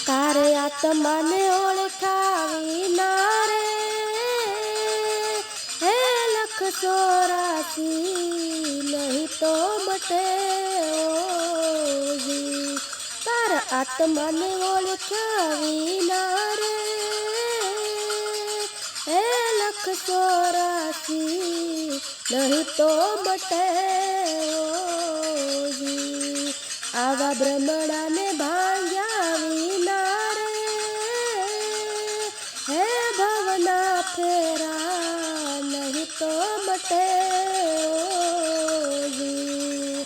તારે આત્માને ઓળખાવી ના રે હે 184 નહીં તો મટે ઓજી તારા આત્માને ઓળખાવી ના રે હે 184 નહીં તો મટે ઓજી આવા બ્રહ્મણાને ભાંગ્યા વિના રે હે ભવના ફેરા નહીં તો મટે ઓજી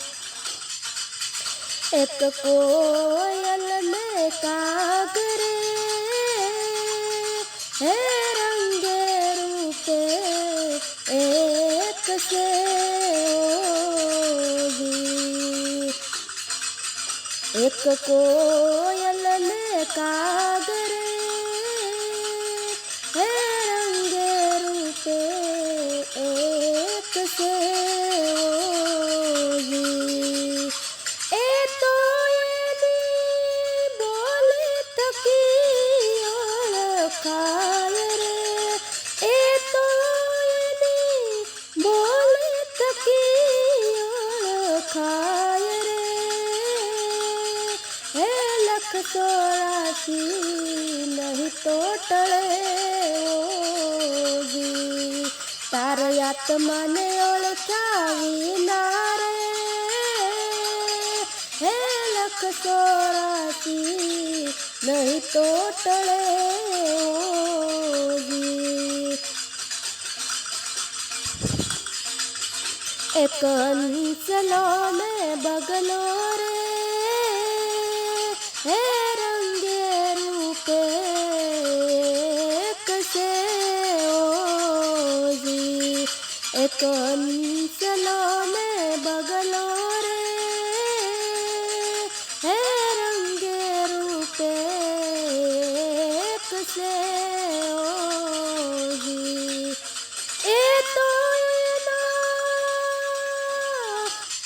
એક કોયલ ને કાગરે હે રંગે રૂપે એક સે एक कोयल ने कागरे हे रंगे रूपे एक से ओजी ए तो एनी बोले तकी ओळखाय रे ए तो एनी बोले तकी ओळखाय रे 184 नहीं तो टळे ओजी तारे आत्माने ओळखावी ना रे હે 184 નહીં તો ટળે ઓજી એક હંસલો ને બગલો રે હે રંગે રૂપે એક સે ઓજી એક હંસલો ને બગલો રે હે રંગે રૂપે એક સે ઓજી એ તો એના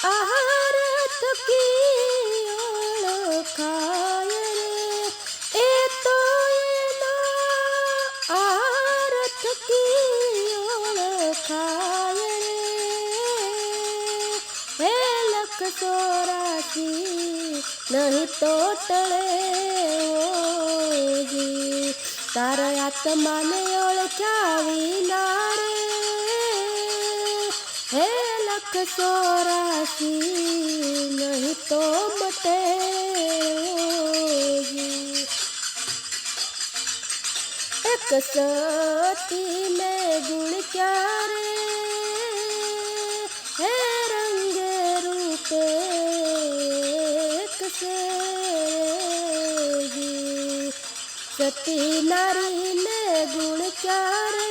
આહાર થકી ઓળખાય રે એ તો એના આહાર થકી ઓળખાય રે હે 184 નહીં તો ટળે ઓજી તારા આત્માને ઓળખાવી ના રે હે 184 નહીં તો મટે ઓજી એક સતી में गुण क्या रे હે રંગે રૂપે એક સે સતી નારી ને ગુણ क्या રે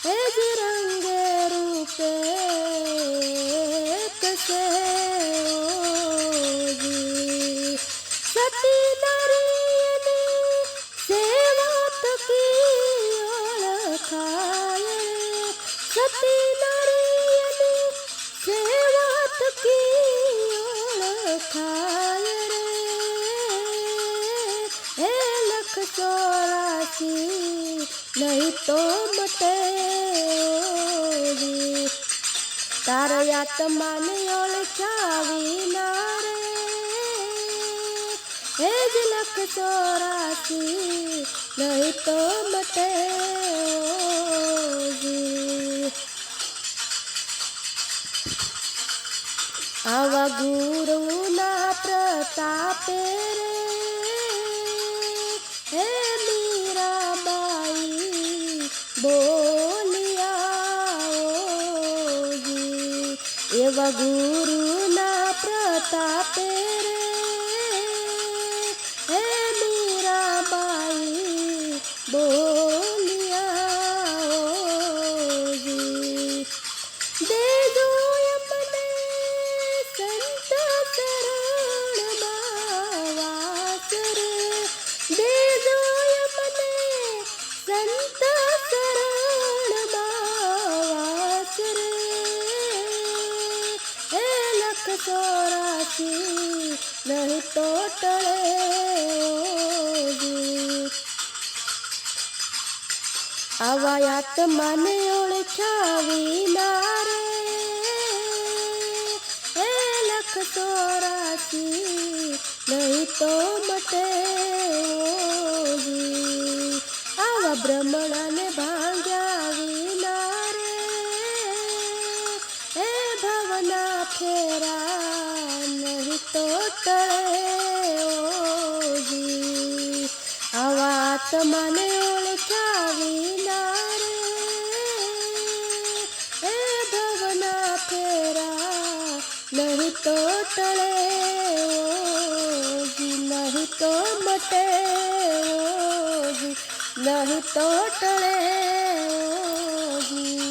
હે જ રંગે રૂપે એક સે સતી નારી સેવા તકી ઓળખાય સતી નારી સેવા તકી ઓળખાય હે 184 નહીં તો મટે ઓજી તારા આત્માને ઓળખાવી ના રે હે જ 184 નહીં તો મટે ઓજી આવા ગુરુના પ્રતાપે રે હે મીરાબાઈ બોલિયા ઓજી એવા ગુરુના પ્રતાપે રે હે મીરાબાઈ બોલિયા ઓજી દેજો અમને સંત શરણમાં વાસ રે દેજો અમને સંત શરણમાં વાસ રે હે 184 નહીં તો ટળે આવા આત્માને ઓળખ્યા વિના રે એ 184 નહીં તો મટે ઓજી. આવા બ્રહ્મણાને ભાંગ્યા વિના રે એ ભવના ફેરા નહીં તો ટળે ઓજી. આવા આત્માને ઓળખ્યા વિના રે એ ભવના ફેરા નહીં તો ટળે ઓજી. નહીં તો મટે ઓજી, નહીં તો ટળે ઓજી.